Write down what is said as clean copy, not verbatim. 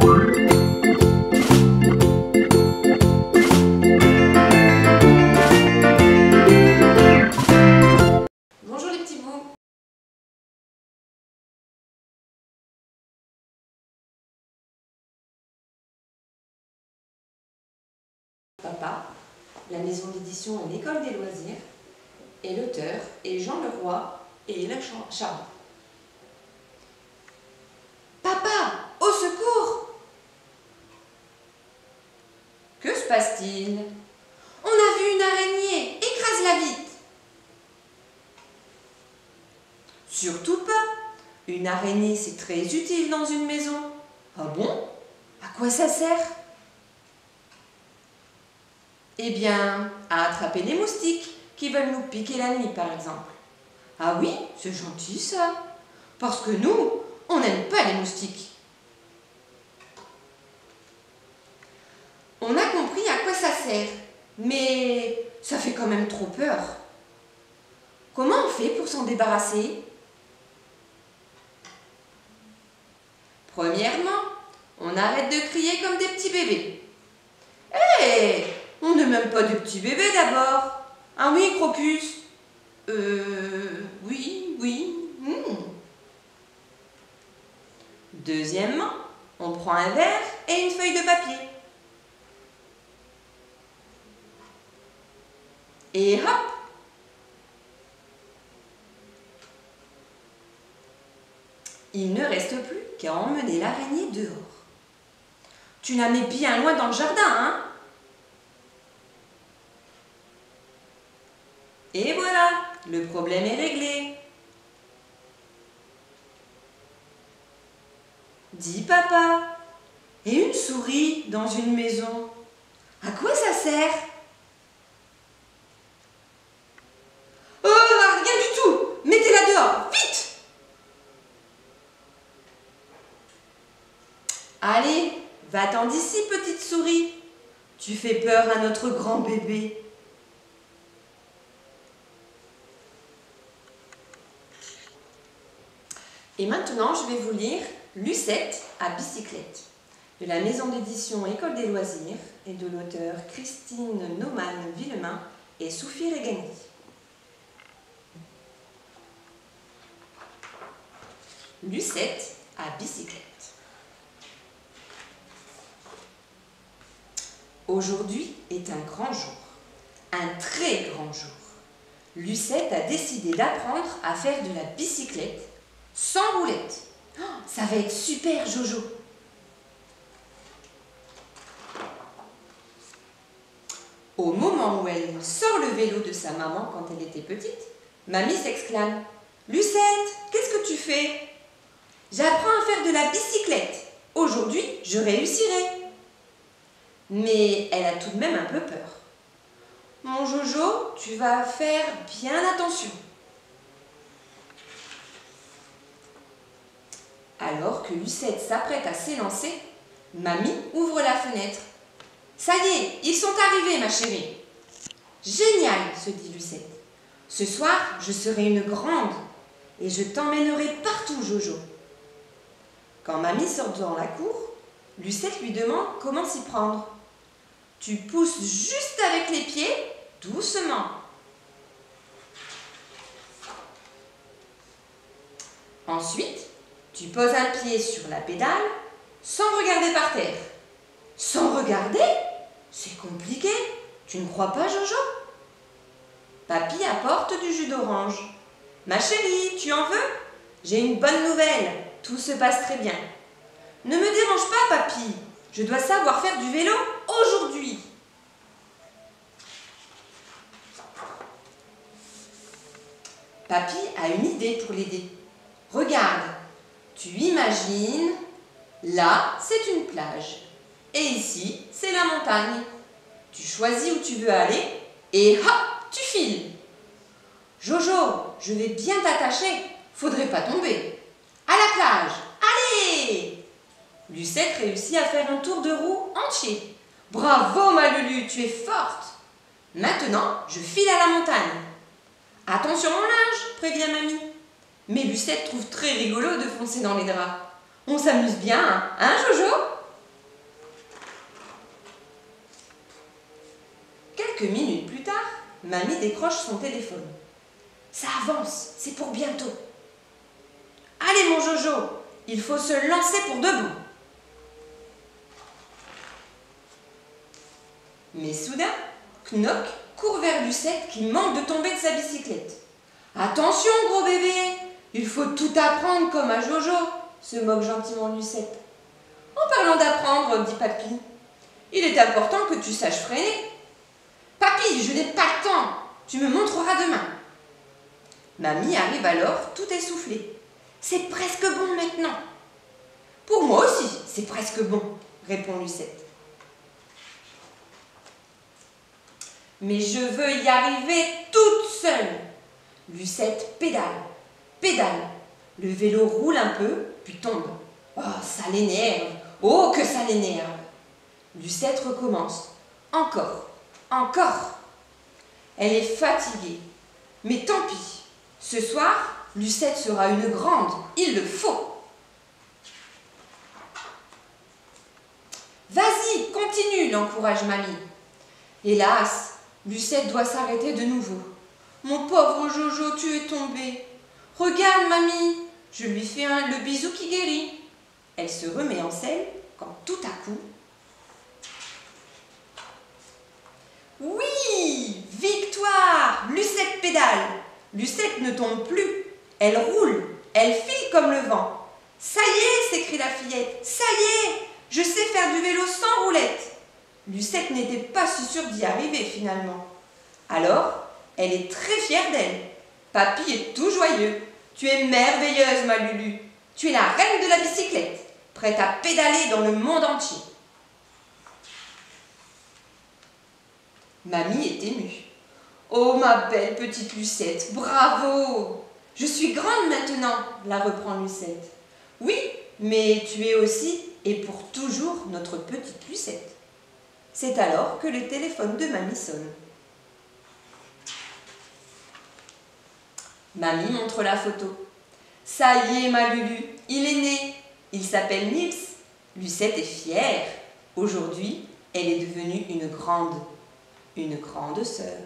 Bonjour les petits bouts. Papa, la maison d'édition et l'école des loisirs, et l'auteur est Jean Leroy et Hélène Charles. Papa, au secours! Que se passe-t-il? On a vu une araignée, écrase-la vite! Surtout pas! Une araignée, c'est très utile dans une maison. Ah bon? À quoi ça sert? Eh bien, à attraper les moustiques qui veulent nous piquer la nuit, par exemple. Ah oui, c'est gentil ça. Parce que nous, on n'aime pas les moustiques. On a compris à quoi ça sert, mais ça fait quand même trop peur. Comment on fait pour s'en débarrasser? Premièrement, on arrête de crier comme des petits bébés. Hé! On n'est même pas des petits bébés d'abord. Ah oui, Crocus? Oui. Deuxièmement, on prend un verre et une feuille de papier. Et hop! Il ne reste plus qu'à emmener l'araignée dehors. Tu la mets bien loin dans le jardin, hein? Et voilà, le problème est réglé. Dis papa, et une souris dans une maison, à quoi ça sert? Oh, rien du tout! Mettez-la dehors, vite! Allez, va-t'en d'ici, petite souris. Tu fais peur à notre grand bébé. Et maintenant, je vais vous lire Lucette à bicyclette, de la maison d'édition École des loisirs et de l'auteur Christine Naumann-Villemain et Sophie Regani. Lucette à bicyclette. Aujourd'hui est un grand jour, un très grand jour. Lucette a décidé d'apprendre à faire de la bicyclette sans roulette. Oh, ça va être super, Jojo. Au moment où elle sort le vélo de sa maman quand elle était petite, mamie s'exclame: Lucette, qu'est-ce que tu fais? J'apprends à faire de la bicyclette. Aujourd'hui, je réussirai. Mais elle a tout de même un peu peur. Mon Jojo, tu vas faire bien attention. Alors que Lucette s'apprête à s'élancer, mamie ouvre la fenêtre. Ça y est, ils sont arrivés, ma chérie. Génial, se dit Lucette. Ce soir, je serai une grande et je t'emmènerai partout, Jojo. Quand mamie sort dans la cour, Lucette lui demande comment s'y prendre. Tu pousses juste avec les pieds, doucement. Ensuite, tu poses un pied sur la pédale sans regarder par terre. Sans regarder? C'est compliqué. Tu ne crois pas, Jojo? Papy apporte du jus d'orange. Ma chérie, tu en veux? J'ai une bonne nouvelle. Tout se passe très bien. Ne me dérange pas, papy. Je dois savoir faire du vélo aujourd'hui. Papy a une idée pour l'aider. Regarde, tu imagines, là c'est une plage et ici c'est la montagne. Tu choisis où tu veux aller et hop, tu files. Jojo, je vais bien t'attacher, faudrait pas tomber. À la plage, allez! Lucette réussit à faire un tour de roue entier. Bravo ma Lulu, tu es forte. Maintenant, je file à la montagne. Attention mon linge, prévient mamie. Mais Lucette trouve très rigolo de foncer dans les draps. On s'amuse bien, hein Jojo? Quelques minutes plus tard, Mamie décroche son téléphone. Ça avance, c'est pour bientôt. Allez mon Jojo, il faut se lancer pour de bon. Mais soudain, Knock court vers Lucette qui manque de tomber de sa bicyclette. Attention gros bébé, il faut tout apprendre comme à Jojo, se moque gentiment Lucette. En parlant d'apprendre, dit Papy, il est important que tu saches freiner. Papy, je n'ai pas le temps, tu me montreras demain. Mamie arrive alors tout essoufflée. C'est presque bon maintenant. Pour moi aussi, c'est presque bon, répond Lucette. Mais je veux y arriver toute seule. Lucette pédale, pédale. Le vélo roule un peu, puis tombe. Oh, ça l'énerve. Oh, que ça l'énerve. Lucette recommence. Encore, encore. Elle est fatiguée. Mais tant pis. Ce soir, Lucette sera une grande. Il le faut. Vas-y, continue, l'encourage Mamie. Hélas, Lucette doit s'arrêter de nouveau. Mon pauvre Jojo, tu es tombé. Regarde, Mamie, je lui fais le bisou qui guérit. Elle se remet en selle quand tout à coup... Oui, victoire! Lucette pédale. Lucette ne tombe plus. Elle roule, elle file comme le vent. Ça y est, s'écrie la fillette. Ça y est, je sais faire du vélo sans roulette. Lucette n'était pas si sûre d'y arriver finalement. Alors, elle est très fière d'elle. Papy est tout joyeux. Tu es merveilleuse, ma Lulu. Tu es la reine de la bicyclette, prête à pédaler dans le monde entier. Mamie est émue. Oh, ma belle petite Lucette, bravo! Je suis grande maintenant, la reprend Lucette. Oui, mais tu es aussi et pour toujours notre petite Lucette. C'est alors que le téléphone de Mamie sonne. Mamie montre la photo. Ça y est, ma Lulu, il est né. Il s'appelle Nils. Lucette est fière. Aujourd'hui, elle est devenue une grande sœur.